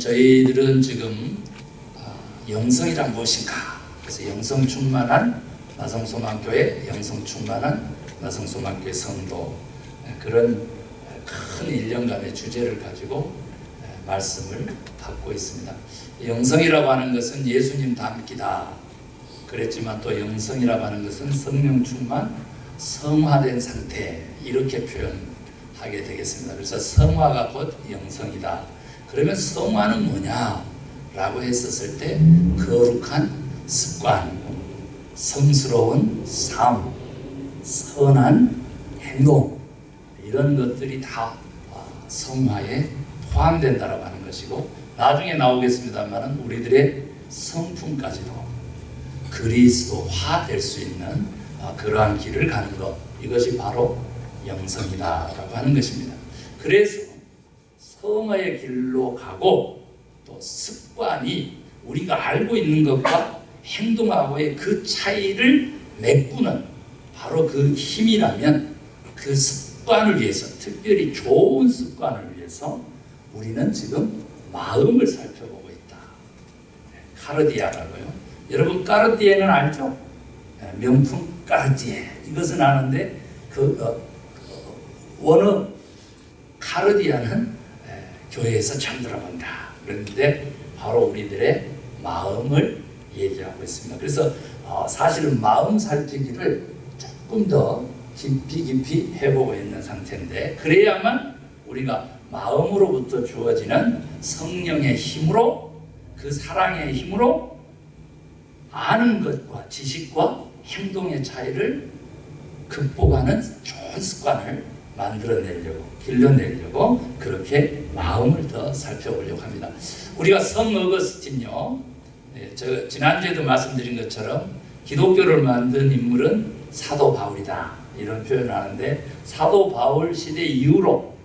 저희들은 지금 영성이란 무엇인가? 그래서 영성 충만한 나성소망교회, 영성 충만한 나성소망교회 성도, 그런 큰 1년간의 주제를 가지고 말씀을 받고 있습니다. 영성이라고 하는 것은 예수님 닮기다 그랬지만, 또 영성이라고 하는 것은 성령 충만, 성화된 상태, 이렇게 표현하게 되겠습니다. 그래서 성화가 곧 영성이다. 그러면 성화는 뭐냐? 라고 했었을 때 거룩한 습관, 성스러운 삶, 선한 행동, 이런 것들이 다 성화에 포함된다라고 하는 것이고, 나중에 나오겠습니다만 우리들의 성품까지도 그리스도화 될 수 있는 그러한 길을 가는 것, 이것이 바로 영성이다라고 하는 것입니다. 그래서 성화의 길로 가고, 또 습관이 우리가 알고 있는 것과 행동하고의 그 차이를 메꾸는 바로 그 힘이라면, 그 습관을 위해서, 특별히 좋은 습관을 위해서 우리는 지금 마음을 살펴보고 있다. 카르디아라고요. 여러분 까르띠에는 알죠? 명품 까르띠에, 이것은 아는데 원어 카르디아는 교회에서 처음 들어본다. 그런데 바로 우리들의 마음을 얘기하고 있습니다. 그래서 사실은 마음 살피기를 조금 더 깊이 해보고 있는 상태인데, 그래야만 우리가 마음으로부터 주어지는 성령의 힘으로, 그 사랑의 힘으로 아는 것과 지식과 행동의 차이를 극복하는 좋은 습관을 만들어내려고, 길러내려고 그렇게 마음을 더 살펴보려고 합니다. 우리가 성 어거스틴요, 저 지난주에도 말씀드린 것처럼 기독교를 만든 인물은 사도 바울이다, 이런 표현을 하는데, 사도 바울 시대 이후로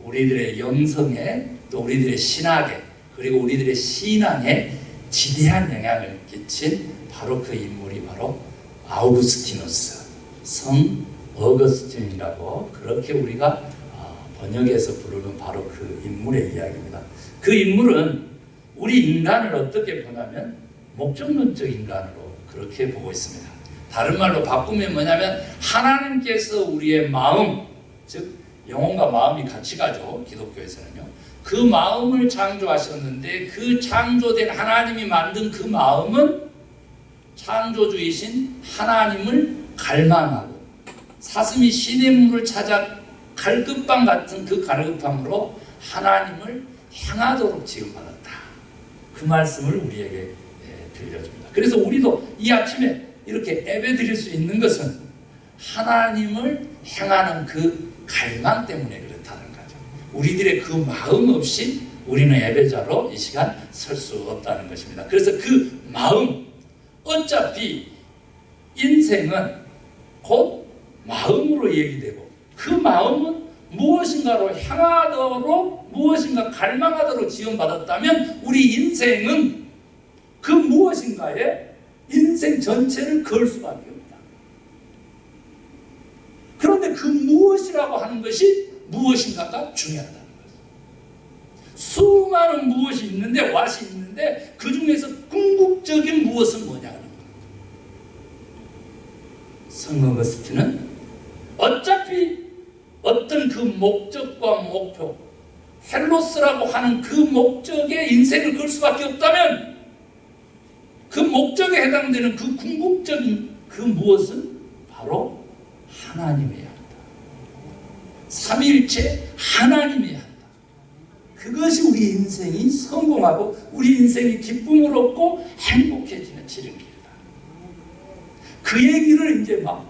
우리들의 영성에, 또 우리들의 신학에, 그리고 우리들의 신앙에 지대한 영향을 끼친 바로 그 인물이 바로 아우구스티누스, 성 어거스틴이라고 그렇게 우리가 번역해서 부르는 바로 그 인물의 이야기입니다. 그 인물은 우리 인간을 어떻게 보냐면 목적론적 인간으로 그렇게 보고 있습니다. 다른 말로 바꾸면 뭐냐면, 하나님께서 우리의 마음, 즉 영혼과 마음이 같이 가죠, 기독교에서는요. 그 마음을 창조하셨는데, 그 창조된 하나님이 만든 그 마음은 창조주이신 하나님을 갈망하고, 사슴이 시냇물을 찾아 갈급함 같은 그 갈급함으로 하나님을 향하도록 지음받았다. 그 말씀을 우리에게 들려줍니다. 그래서 우리도 이 아침에 이렇게 예배드릴 수 있는 것은 하나님을 향하는 그 갈망 때문에 그렇다는 거죠. 우리들의 그 마음 없이 우리는 예배자로 이 시간 설 수 없다는 것입니다. 그래서 그 마음, 어차피 인생은 곧 마음으로 얘기되고, 그 마음은 무엇인가로 향하도록, 무엇인가 갈망하도록 지원받았다면, 우리 인생은 그 무엇인가에 인생 전체를 걸 수밖에 없다. 그런데 그 무엇이라고 하는 것이 무엇인가가 중요하다는 거죠. 수많은 무엇이 있는데, 왓이 있는데, 그 중에서 궁극적인 무엇은 뭐냐 하는 거예요. 성 어거스틴은 어차피 어떤 그 목적과 목표, 헬로스라고 하는 그 목적에 인생을 걸 수밖에 없다면, 그 목적에 해당되는 그 궁극적인 그 무엇은 바로 하나님이어야 한다. 삼위일체 하나님이어야 한다. 그것이 우리 인생이 성공하고 우리 인생이 기쁨을 얻고 행복해지는 지름길이다. 그 얘기를 이제 막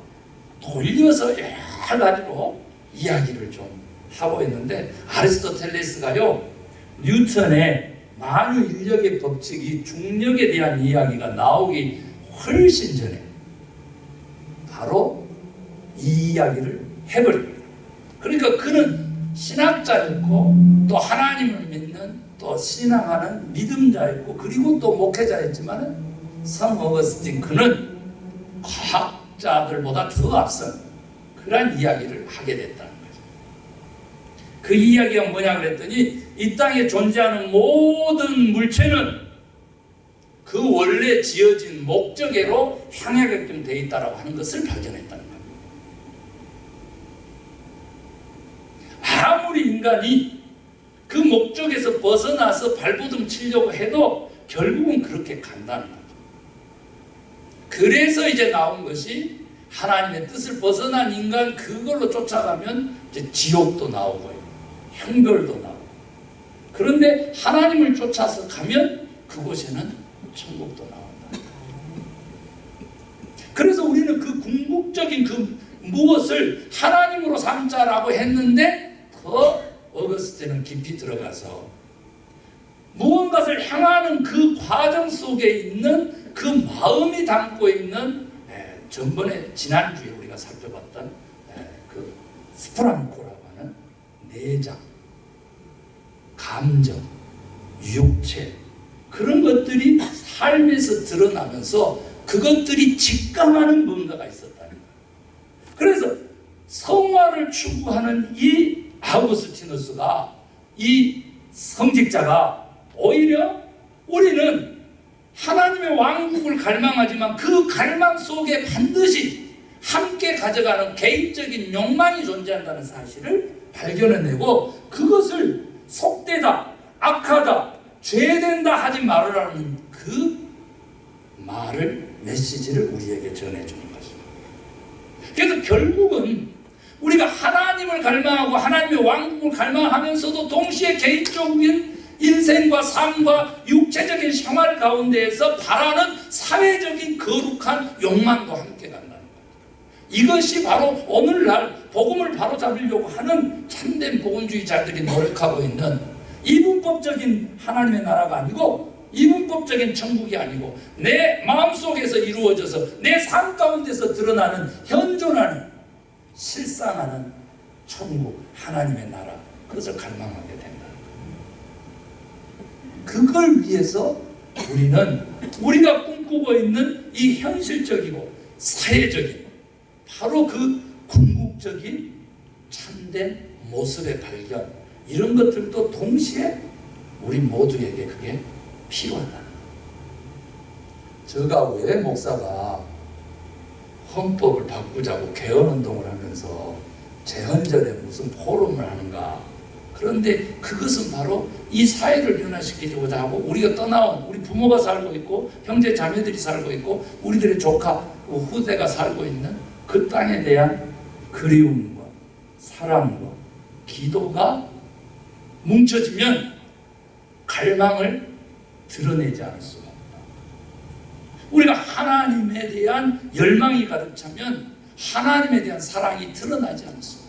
돌려서 여러 가지로 이야기를 좀 하고 있는데, 아리스토텔레스가요, 뉴턴의 만유 인력의 법칙이 중력에 대한 이야기가 나오기 훨씬 전에 바로 이 이야기를 해버립니다. 그러니까 그는 신학자였고, 또 하나님을 믿는, 또 신앙하는 믿음자였고, 그리고 또 목회자였지만, 성 어거스틴 그는 과학자들보다 더 앞선 그런 이야기를 하게 됐다는 거죠. 그 이야기가 뭐냐 그랬더니 이 땅에 존재하는 모든 물체는 그 원래 지어진 목적으로 향하게끔 되어 있다고 하는 것을 발견했다는 겁니다. 아무리 인간이 그 목적에서 벗어나서 발버둥 치려고 해도 결국은 그렇게 간다는 거죠. 그래서 이제 나온 것이 하나님의 뜻을 벗어난 인간, 그걸로 쫓아가면 이제 지옥도 나오고요, 형벌도 나오고. 그런데 하나님을 쫓아서 가면 그곳에는 천국도 나온다. 그래서 우리는 그 궁극적인 그 무엇을 하나님으로 삼자라고 했는데, 더 어거스틴은 깊이 들어가서 무언가를 향하는 그 과정 속에 있는 그 마음이 담고 있는, 전번에 지난주에 우리가 살펴봤던 그 스프랑코라고 하는 내장, 감정, 육체, 그런 것들이 삶에서 드러나면서 그것들이 직감하는 뭔가가 있었다는 거예요. 그래서 성화를 추구하는 이 아우구스티누스가, 이 성직자가, 오히려 우리는 하나님의 왕국을 갈망하지만 그 갈망 속에 반드시 함께 가져가는 개인적인 욕망이 존재한다는 사실을 발견해내고, 그것을 속되다, 악하다, 죄된다 하지 말으라는 그 말을, 메시지를 우리에게 전해주는 것입니다. 그래서 결국은 우리가 하나님을 갈망하고 하나님의 왕국을 갈망하면서도 동시에 개인적인 인생과 삶과 육체적인 생활 가운데에서 바라는 사회적인 거룩한 욕망도 함께 간다는 거예요. 이것이 바로 오늘날 복음을 바로잡으려고 하는 참된 복음주의자들이 노력하고 있는 이분법적인 하나님의 나라가 아니고, 이분법적인 천국이 아니고, 내 마음속에서 이루어져서 내 삶 가운데서 드러나는, 현존하는, 실상하는 천국, 하나님의 나라, 그것을 갈망하게 된다. 그걸 위해서 우리는 우리가 꿈꾸고 있는 이 현실적이고 사회적인, 바로 그 궁극적인 참된 모습의 발견, 이런 것들도 동시에 우리 모두에게 그게 필요하다. 제가 왜 목사가 헌법을 바꾸자고 개헌운동을 하면서 재헌절에 무슨 포럼을 하는가? 그런데 그것은 바로 이 사회를 변화시키고자 하고, 우리가 떠나온, 우리 부모가 살고 있고 형제 자매들이 살고 있고 우리들의 조카 후대가 살고 있는 그 땅에 대한 그리움과 사랑과 기도가 뭉쳐지면 갈망을 드러내지 않을 수가 없다. 우리가 하나님에 대한 열망이 가득 차면 하나님에 대한 사랑이 드러나지 않을 수 없다.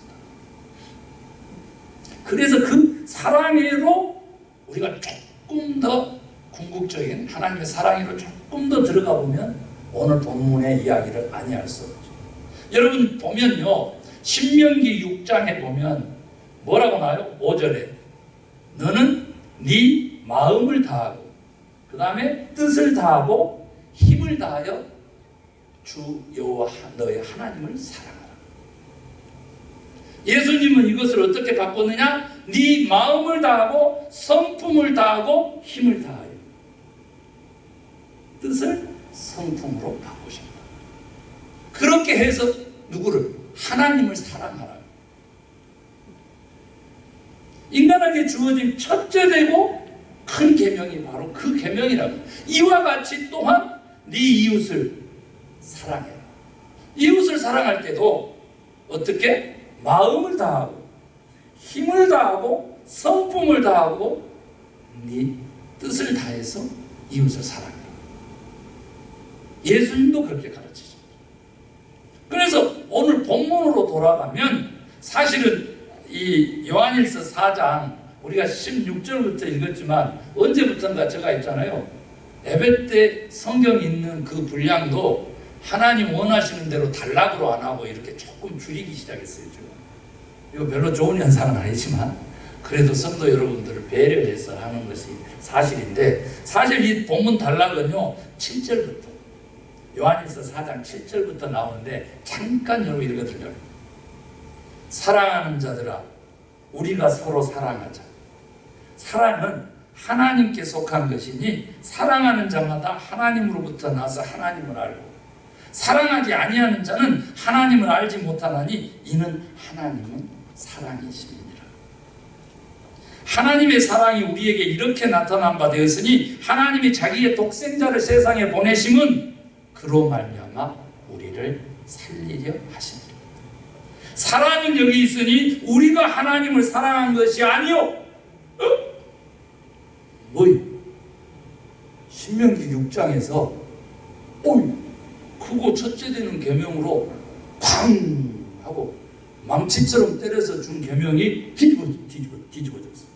그래서 그 사랑으로 우리가 조금 더 궁극적인 하나님의 사랑으로 조금 더 들어가 보면 오늘 본문의 이야기를 아니할 수 없죠. 여러분 보면요, 신명기 6장에 보면 뭐라고 나와요? 5절에 너는 네 마음을 다하고, 그 다음에 뜻을 다하고 힘을 다하여 주 여호와 너의 하나님을 사랑하라. 예수님은 이것을 어떻게 바꿨느냐? 네 마음을 다하고 성품을 다하고 힘을 다하여, 뜻을 성품으로 바꾸신다. 그렇게 해서 누구를? 하나님을 사랑하라. 인간에게 주어진 첫째되고 큰 계명이 바로 그 계명이라고. 이와 같이 또한 네 이웃을 사랑해라. 이웃을 사랑할 때도 어떻게? 마음을 다하고 힘을 다하고 성품을 다하고 네 뜻을 다해서 이웃을 사랑해라. 예수님도 그렇게 가르치죠. 그래서 오늘 본문으로 돌아가면 사실은 이 요한일서 4장 우리가 16절부터 읽었지만 언제부턴가 제가 있잖아요. 예배 때 성경 읽는 그 분량도 하나님 원하시는 대로 단락으로 안 하고 이렇게 조금 줄이기 시작했어요. 지금. 이거 별로 좋은 현상은 아니지만 그래도 성도 여러분들을 배려해서 하는 것이 사실인데, 사실 이 본문 단락은요 7절부터, 요한일서 4장 7절부터 나오는데 잠깐 여러분 읽어드려요. 사랑하는 자들아, 우리가 서로 사랑하자. 사랑은 하나님께 속한 것이니 사랑하는 자마다 하나님으로부터 나서 하나님을 알고 사랑하지 아니하는 자는 하나님을 알지 못하나니 이는 하나님은 사랑이심이니라. 하나님의 사랑이 우리에게 이렇게 나타난 바 되었으니 하나님이 자기의 독생자를 세상에 보내심은 그로 말미암아 우리를 살리려 하심이라. 사랑은 여기 있으니 우리가 하나님을 사랑한 것이 아니요. 뭐요? 신명기 6장에서 크고 첫째 되는 계명으로 쾅 하고 망치처럼 때려서 준 계명이 뒤집어졌어.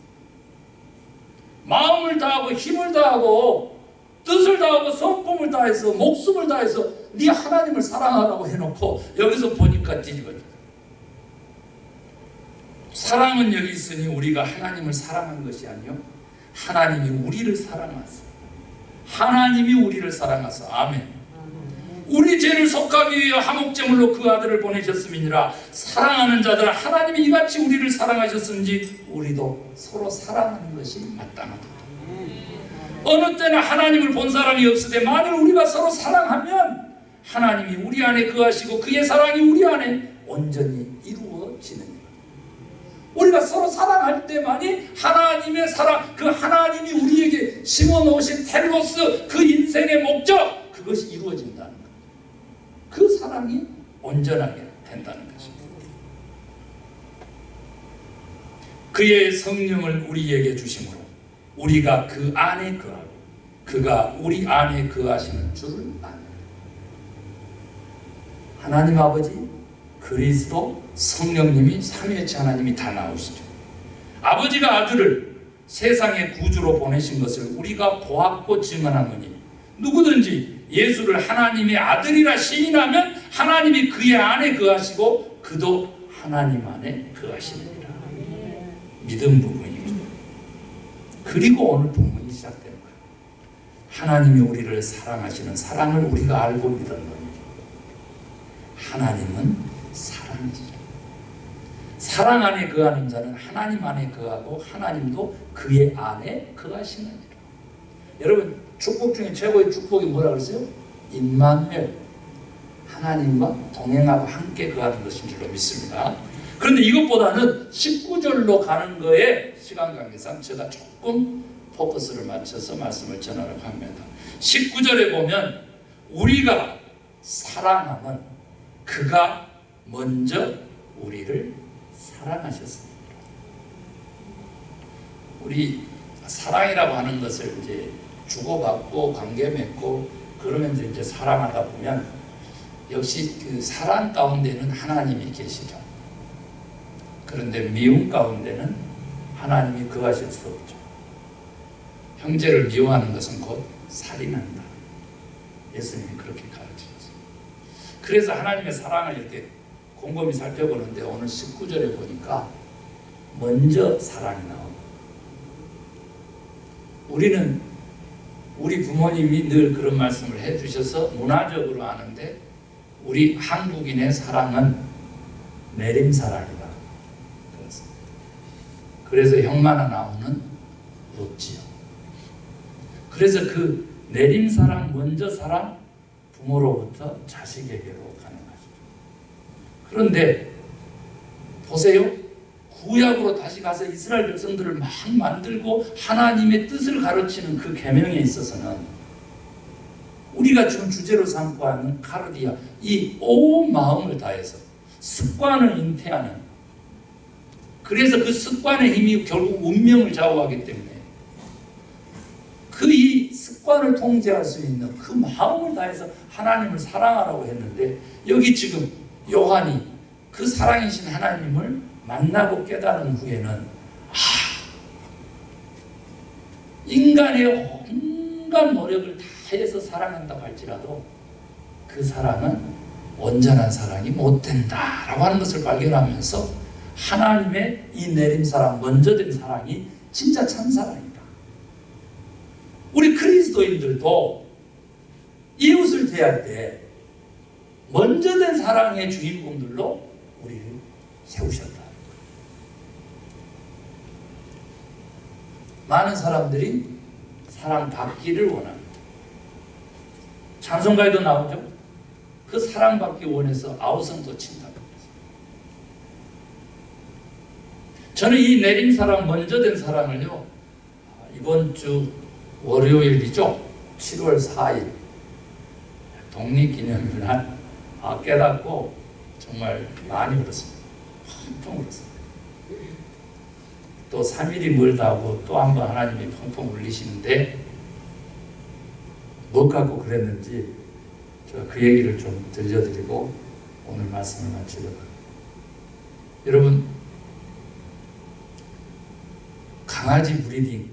마음을 다하고 힘을 다하고 뜻을 다하고 성품을 다해서 목숨을 다해서 네 하나님을 사랑하라고 해놓고 여기서 보니까 뒤집어졌어. 사랑은 여기 있으니 우리가 하나님을 사랑한 것이 아니요 하나님이 우리를 사랑하사. 하나님이 우리를 사랑하사. 아멘. 우리 죄를 속하기 위해 화목제물로 그 아들을 보내셨음이니라. 사랑하는 자들 하나님이 이같이 우리를 사랑하셨은지 우리도 서로 사랑하는 것이 마땅하다. 어느 때나 하나님을 본 사람이 없으되 만일 우리가 서로 사랑하면 하나님이 우리 안에 거하시고 그의 사랑이 우리 안에 온전히 이루어지느니라. 우리가 서로 사랑할 때만이 하나님의 사랑, 그 하나님이 우리에게 심어놓으신 텔로스, 그 인생의 목적, 그것이 이루어진다는 것. 그 사랑이 온전하게 된다는 것입니다. 그의 성령을 우리에게 주심으로 우리가 그 안에 거하고 그가 우리 안에 거하시는 줄을 아노라. 하나님 아버지, 그리스도, 성령님이 삼위일체 하나님이 다 나오시죠. 아버지가 아들을 세상의 구주로 보내신 것을 우리가 보았고 증언하노니 누구든지 예수를 하나님의 아들이라 시인하면 하나님이 그의 안에 거하시고 그도 하나님 안에 거하시느니라. 믿음 부분이죠. 그리고 오늘 본문이 시작되는 거예요. 하나님이 우리를 사랑하시는 사랑을 우리가 알고 믿었노니 하나님은 사랑이시죠. 사랑 안에 거하는 자는 하나님 안에 거하고 하나님도 그의 안에 거하시느니라. 여러분, 축복 중에 최고의 축복이 뭐라 그랬어요? 임마누엘, 하나님과 동행하고 함께 거하는 것인 줄로 믿습니다. 그런데 이것보다는 19절로 가는 거에 시간 관계상 제가 조금 포커스를 맞춰서 말씀을 전하려고 합니다. 19절에 보면 우리가 사랑하면 그가 먼저 우리를 사랑하셨습니다. 우리 사랑이라고 하는 것을 이제 주고받고 관계 맺고 그러면서 이제 사랑하다 보면 역시 그 사랑 가운데는 하나님이 계시죠. 그런데 미움 가운데는 하나님이 거하실 수 없죠. 형제를 미워하는 것은 곧 살인한다. 예수님이 그렇게 가르치셨어요. 그래서 하나님의 사랑을 이렇게 곰곰이 살펴보는데 오늘 19절에 보니까 먼저 사랑이 나옵니다. 우리 부모님이 늘 그런 말씀을 해주셔서 문화적으로 아는데 우리 한국인의 사랑은 내림사랑이다. 그래서 형만 나오는 없지요. 그래서 그 내림사랑, 먼저 사랑, 부모로부터 자식에게로 가는 거죠. 그런데 보세요. 구약으로 다시 가서 이스라엘 백성들을 막 만들고 하나님의 뜻을 가르치는 그 계명에 있어서는 우리가 지금 주제로 삼고 하는 카르디아, 이 온 마음을 다해서 습관을 잉태하는, 그래서 그 습관의 힘이 결국 운명을 좌우하기 때문에 그 이 습관을 통제할 수 있는 그 마음을 다해서 하나님을 사랑하라고 했는데 여기 지금 요한이 그 사랑이신 하나님을 만나고 깨달은 후에는 인간의 온갖 노력을 다해서 사랑한다고 할지라도 그 사랑은 온전한 사랑이 못 된다라고 하는 것을 발견하면서 하나님의 이 내림사랑, 먼저 된 사랑이 진짜 참사랑이다. 우리 그리스도인들도 이웃을 대할 때 먼저 된 사랑의 주인공들로 우리를 세우셨다. 많은 사람들이 사랑받기를 원합니다. 찬송가에도 나오죠. 그 사랑받기 원해서 아우성도 친다고. 저는 이 내림사랑 먼저 된 사랑을요, 이번 주 월요일이죠. 7월 4일 독립기념일날 깨닫고 정말 많이 울었습니다. 펑펑 울었습니다. 또 3일이 멀다 하고 또 한 번 하나님이 펑펑 울리시는데 뭐 갖고 그랬는지 제가 그 얘기를 좀 들려드리고 오늘 말씀을 마치려고 합니다. 여러분, 강아지 브리딩,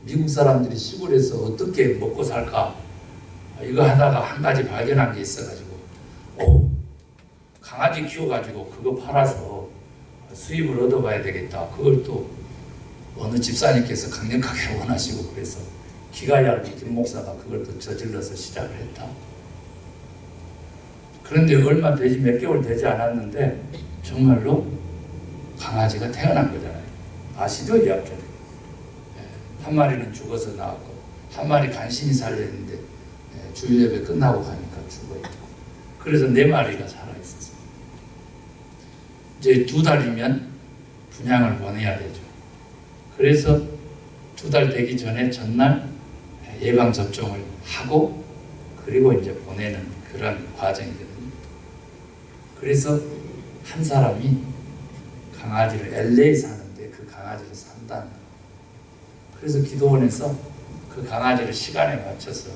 미국 사람들이 시골에서 어떻게 먹고 살까 이거 하다가 한 가지 발견한 게 있어가지고 강아지 키워가지고 그거 팔아서 수입을 얻어봐야 되겠다. 그걸 또 어느 집사님께서 강력하게 원하시고 그래서 기가 얇은 김 목사가 그걸 또 저질러서 시작을 했다. 그런데 얼마 되지 몇 개월 되지 않았는데 정말로 강아지가 태어난 거잖아요. 아시죠? 이 앞에 한 마리는 죽어서 나왔고 한 마리 간신히 살려했는데 주일 예배 끝나고 가니까 죽어있고 그래서 4마리가 살아있었어요. 이제 2달이면 분양을 보내야 되죠. 그래서 2달 되기 전에 전날 예방접종을 하고 그리고 이제 보내는 그런 과정이거든요. 그래서 한 사람이 강아지를 LA 사는데 그 강아지를 산다는 거예요. 그래서 기도원에서 그 강아지를 시간에 맞춰서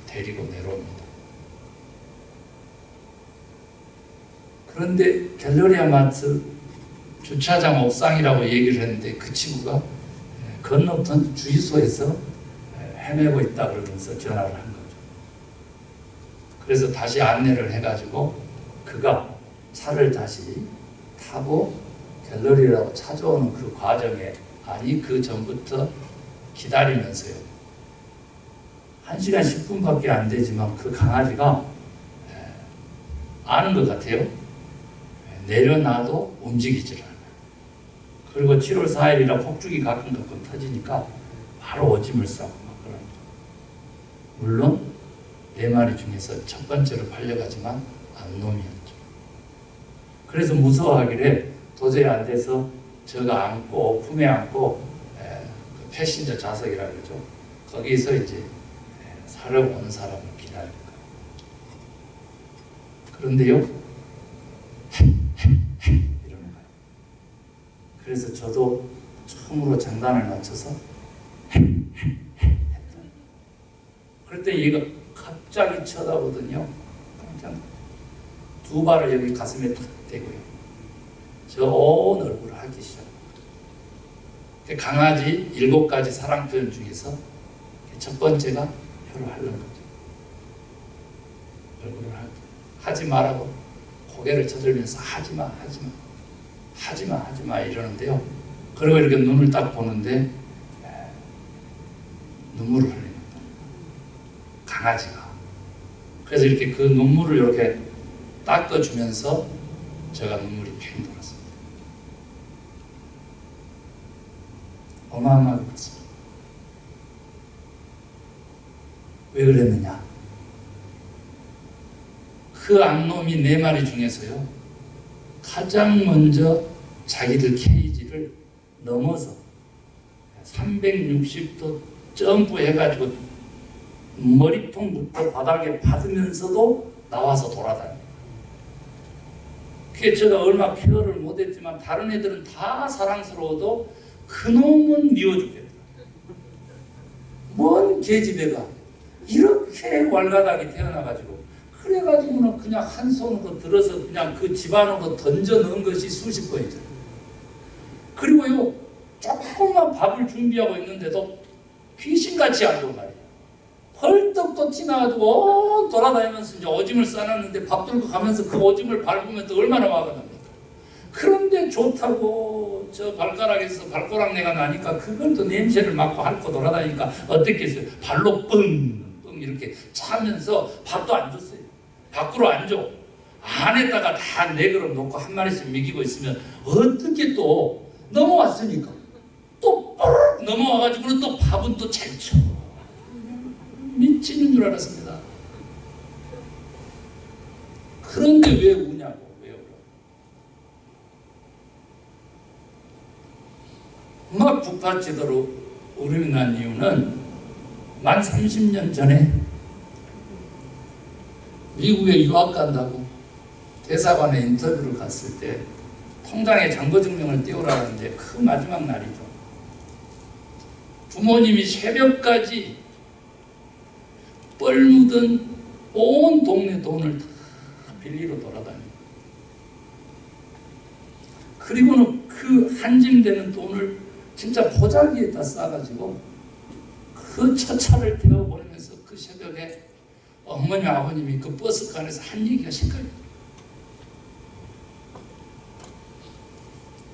데리고 내려옵니다. 그런데 갤러리아 마트 주차장 옥상이라고 얘기를 했는데 그 친구가 건너편 주유소에서 헤매고 있다 그러면서 전화를 한 거죠. 그래서 다시 안내를 해가지고 그가 차를 다시 타고 갤러리라고 찾아오는 그 과정에 아니 그 전부터 기다리면서요. 1시간 10분밖에 안 되지만 그 강아지가 아는 것 같아요. 내려놔도 움직이질 않아요. 그리고 7월 4일이라 폭죽이 가끔 터지니까 바로 오줌을 싸고 막 그럽니다. 물론 4마리 중에서 첫 번째로 팔려가지만 암놈이었죠. 그래서 무서워하길래 도저히 안 돼서 저가 안고 품에 안고 그 패신저 좌석이라고 그러죠. 거기서 이제 사러 오는 사람을 기다릴 거예요. 그런데요, 이러는 거예요. 그래서 저도 처음으로 장단을 맞춰서 그랬더니 얘가 갑자기 쳐다보더니요. 그냥 2발을 여기 가슴에 탁 대고요. 저 온 얼굴을 하기 시작합니다. 강아지 7가지 사랑 표현 중에서 첫 번째가 혀를 핥는 거죠. 얼굴을 하지 말라고 고개를 쳐들면서 하지마 이러는데요. 그리고 이렇게 눈을 딱 보는데 눈물을 흘립니다. 강아지가. 그래서 이렇게 그 눈물을 이렇게 닦아주면서 제가 눈물이 팽 돌았습니다. 어마어마하게 그렇습니다. 왜 그랬느냐? 그 암놈이 4마리 중에서요, 가장 먼저 자기들 케이지를 넘어서 360도 점프해가지고 머리통부터 바닥에 받으면서도 나와서 돌아다녀요. 그게 제가 얼마 케어를 못했지만 다른 애들은 다 사랑스러워도 그놈은 미워 죽겠다. 뭔 계집애가 이렇게 왈가닥이 태어나가지고 그래가지고는 그냥 한 손으로 들어서 그냥 그 집안으로 던져 넣은 것이 수십 번이죠. 그리고요, 조금만 밥을 준비하고 있는데도 귀신같이 안던 말이에요. 헐떡 또 티나가지고 돌아다니면서 이제 오줌을 싸놨는데 밥 들고 가면서 그 오줌을 밟으면 또 얼마나 화가 납니까? 그런데 좋다고 저 발가락에서 발꼬락내가 나니까 그걸 또 냄새를 맡고 핥고 돌아다니니까 어떻겠어요? 발로 뻥 이렇게 차면서 밥도 안 줬어요. 밖으로 안 줘. 안에다가 다 4그릇 놓고 한 마리씩 먹이고 있으면 어떻게 또 넘어왔으니까 또 뽀르륵 넘어와가지고는 또 밥은 또 잘 쳐. 미치는 줄 알았습니다. 그런데 왜 우냐고. 왜 울어. 막 북파지도로 울음이 난 이유는 만 30년 전에 미국에 유학 간다고 대사관에 인터뷰를 갔을 때 통장에 잔고증명을 띄우라는데 그 마지막 날이죠. 부모님이 새벽까지 뻘 묻은 온 동네 돈을 다 빌리러 돌아다니고, 그리고는 그 한짐되는 돈을 진짜 포자기에다 싸가지고 그 처차를 태워보내면서 그 새벽에 어머니 아버님이 그 버스 안에서 한 얘기가 생각이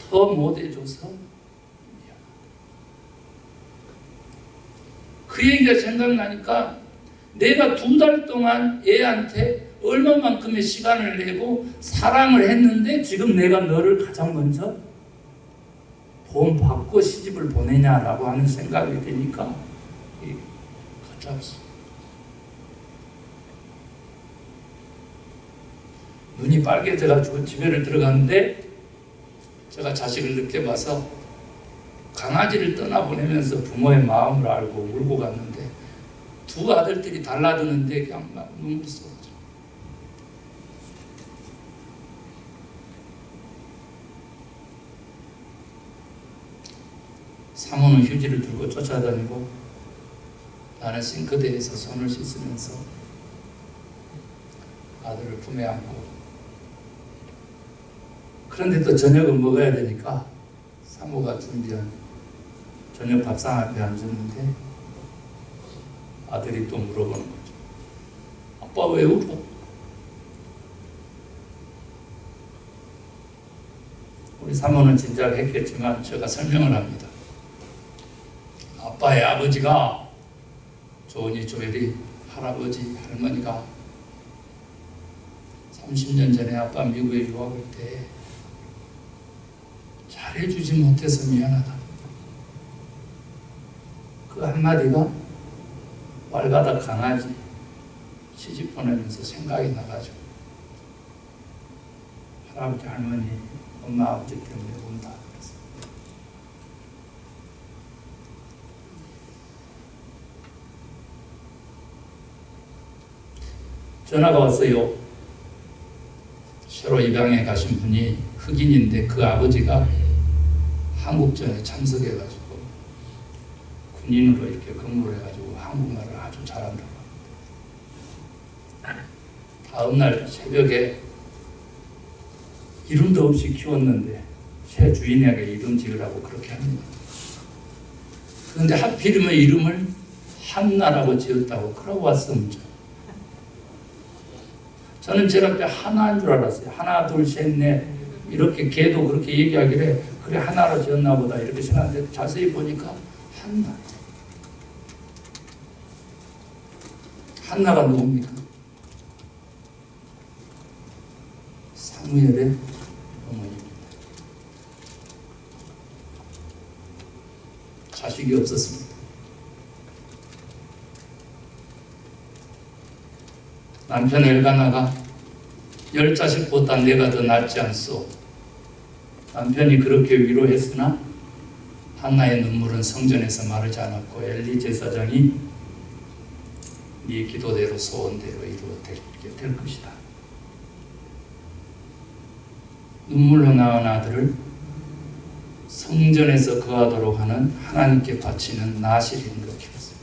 더 못해줘서 그 얘기가 생각나니까 내가 2달 동안 애한테 얼마만큼의 시간을 내고 사랑을 했는데 지금 내가 너를 가장 먼저 돈 받고 시집을 보내냐라고 하는 생각이 되니까 가짜였어. 눈이 빨개져가지고 집에를 들어갔는데 제가 자식을 늦게 봐서 강아지를 떠나보내면서 부모의 마음을 알고 울고 갔는데 2 아들들이 달라드는데 그냥 막 눈물이 쏟아져. 사모는 휴지를 들고 쫓아다니고 나는 싱크대에서 손을 씻으면서 아들을 품에 안고, 그런데 또 저녁을 먹어야 되니까 사모가 준비한 저녁 밥상 앞에 앉았는데 아들이 또 물어보는 거죠. 아빠 왜 울어? 우리 사모는 진작했겠지만 제가 설명을 합니다. 아빠의 아버지가 조은이 조엘이 할아버지 할머니가 30년 전에 아빠 미국에 유학 올 때 잘해주지 못해서 미안하다. 그 한마디가 왈가닥 강아지 시집 보내면서 생각이 나가지고 할아버지 할머니 엄마 아버지 때문에 운다. 전화가 왔어요. 새로 입양해 가신 분이 흑인인데 그 아버지가 한국전에 참석해가지고 군인으로 이렇게 근무를 해가지고 한국말을 아주 잘한다고 합니다. 다음날 새벽에 이름도 없이 키웠는데 새 주인에게 이름 지으라고 그렇게 합니다. 그런데 하필이면 이름을 한나라고 지었다고 그러고 왔습니다. 저는 제 앞에 하나인 줄 알았어요. 하나, 둘, 셋, 넷 이렇게 걔도 그렇게 얘기하길래 그래 하나로 지었나 보다 이렇게 생각했는데 자세히 보니까 한나. 한나가 누굽니까? 사무엘의 어머니입니다. 자식이 없었습니다. 남편 엘가나가 10자식보다 내가 더 낫지 않소. 남편이 그렇게 위로했으나 한나의 눈물은 성전에서 마르지 않았고 엘리 제사장이 네 기도대로 소원대로 이루어지게 될 것이다. 눈물로 낳은 아들을 성전에서 거하도록 하는 하나님께 바치는 나실인 것 기었습니다.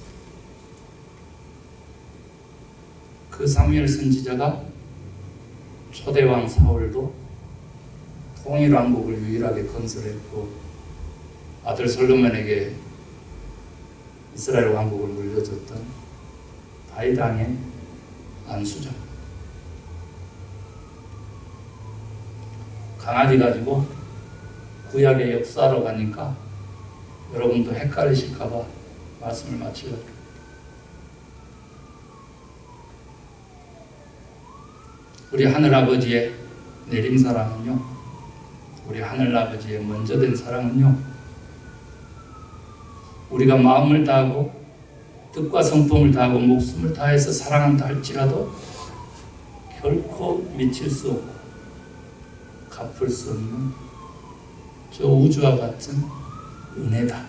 그 사무엘 선지자가 초대왕 사울도 통일왕국을 유일하게 건설했고 아들 솔로몬에게 이스라엘 왕국을 물려줬던 다윗 왕의 안수자. 강아지 가지고 구약의 역사로 가니까 여러분도 헷갈리실까봐 말씀을 마치려고. 우리 하늘아버지의 내림사랑은요, 우리 하늘아버지의 먼저 된 사랑은요, 우리가 마음을 다하고 뜻과 성품을 다하고 목숨을 다해서 사랑한다 할지라도 결코 미칠 수 없고 갚을 수 없는 저 우주와 같은 은혜다.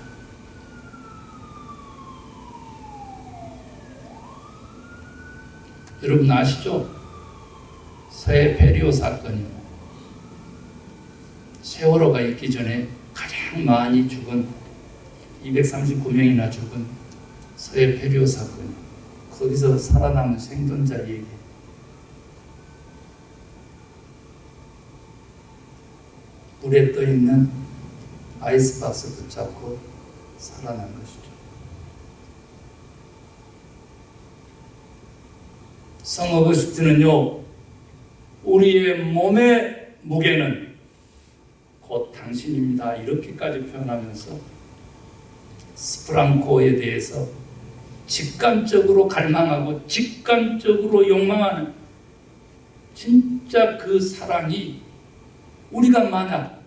여러분 아시죠? 서해 페리오 사건이 세월호가 있기 전에 가장 많이 죽은 239명이나 죽은 서해 페리오 사건, 거기서 살아남은 생존자에게 물에 떠 있는 아이스박스 붙잡고 살아난 것이죠. 성 어거스틴은요, 우리의 몸의 무게는 곧 당신입니다. 이렇게까지 표현하면서 스프랑코에 대해서 직감적으로 갈망하고 직감적으로 욕망하는 진짜 그 사랑이 우리가 만약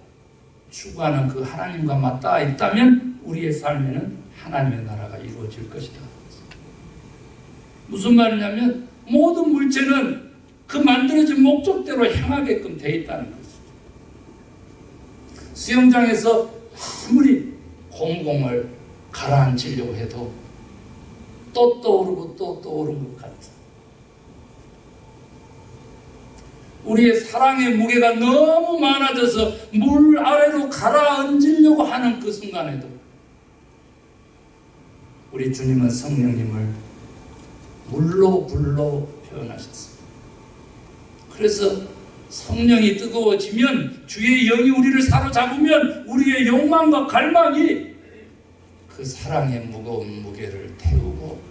추구하는 그 하나님과 맞닿아 있다면 우리의 삶에는 하나님의 나라가 이루어질 것이다. 무슨 말이냐면 모든 물체는 그 만들어진 목적대로 향하게끔 되어 있다는 것이죠. 수영장에서 아무리 고무공을 가라앉히려고 해도 또 떠오르고 또 떠오르는 것 같아. 우리의 사랑의 무게가 너무 많아져서 물 아래로 가라앉으려고 하는 그 순간에도 우리 주님은 성령님을 물로 불로 표현하셨습니다. 그래서 성령이 뜨거워지면 주의 영이 우리를 사로잡으면 우리의 욕망과 갈망이 그 사랑의 무거운 무게를 태우고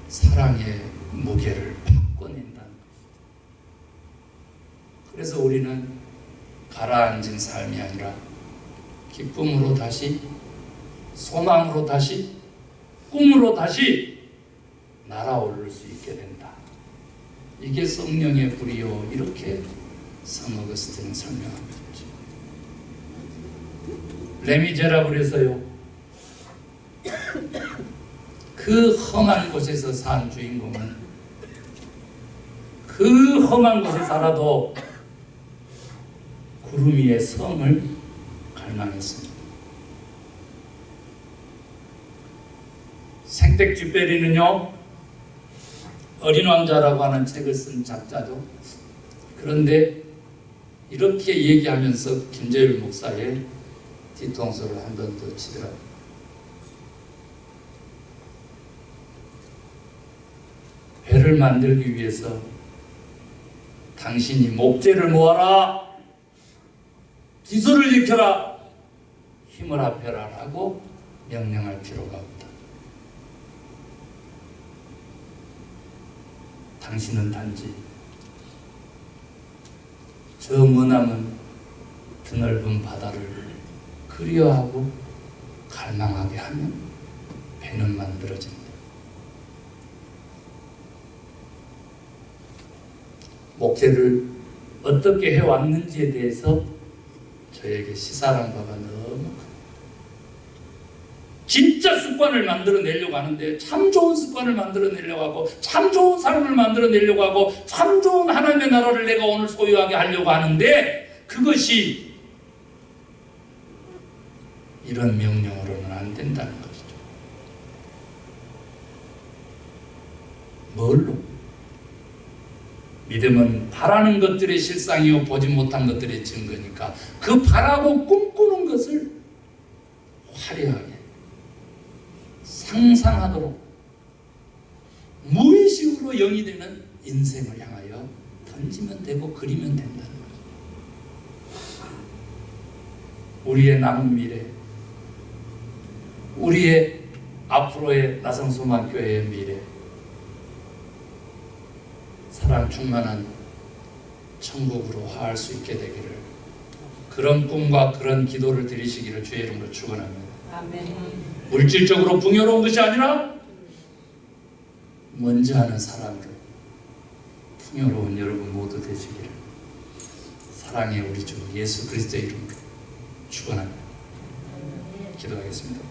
사랑의 무게를 바꿔낸다는 것입니다. 그래서 우리는 가라앉은 삶이 아니라 기쁨으로 다시, 소망으로 다시, 꿈으로 다시 날아오를 수 있게 된다. 이게 성령의 불이요, 이렇게 성 어거스틴은 설명합니다. 레미제라블에서요, 그 험한 곳에서 산 주인공은 그 험한 곳에 살아도 구름 위의 성을 갈망했습니다. 생텍쥐페리는요, 어린 왕자라고 하는 책을 쓴 작자죠. 그런데 이렇게 얘기하면서 김재율 목사의 뒤통수를 한 번 더 치더라고요. 배를 만들기 위해서 당신이 목재를 모아라, 기술을 익혀라, 힘을 합해라 라고 명령할 필요가 없다. 당신은 단지 저 머나먼 드넓은 바다를 그리워하고 갈망하게 하면 배는 만들어진다. 목재를 어떻게 해왔는지에 대해서 저에게 시사한 바가 너무 큽니다. 진짜 습관을 만들어내려고 하는데 참 좋은 습관을 만들어내려고 하고 참 좋은 삶을 만들어내려고 하고 참 좋은 하나님의 나라를 내가 오늘 소유하게 하려고 하는데 그것이 이런 명령으로는 안 된다는 것이죠. 뭘로? 믿음은 바라는 것들의 실상이요 보지 못한 것들의 증거니까 그 바라고 꿈꾸는 것을 화려하게 상상하도록 무의식으로 영이 되는 인생을 향하여 던지면 되고 그리면 된다는 거죠. 우리의 남은 미래, 우리의 앞으로의 나성소망교회의 미래, 사랑 충만한 천국으로 화할 수 있게 되기를, 그런 꿈과 그런 기도를 드리시기를 주의 이름으로 축원합니다. 아멘. 물질적으로 풍요로운 것이 아니라 먼저 하는 사랑으로 풍요로운 여러분 모두 되시기를 사랑의 우리 주 예수 그리스도의 이름으로 축원합니다. 기도하겠습니다.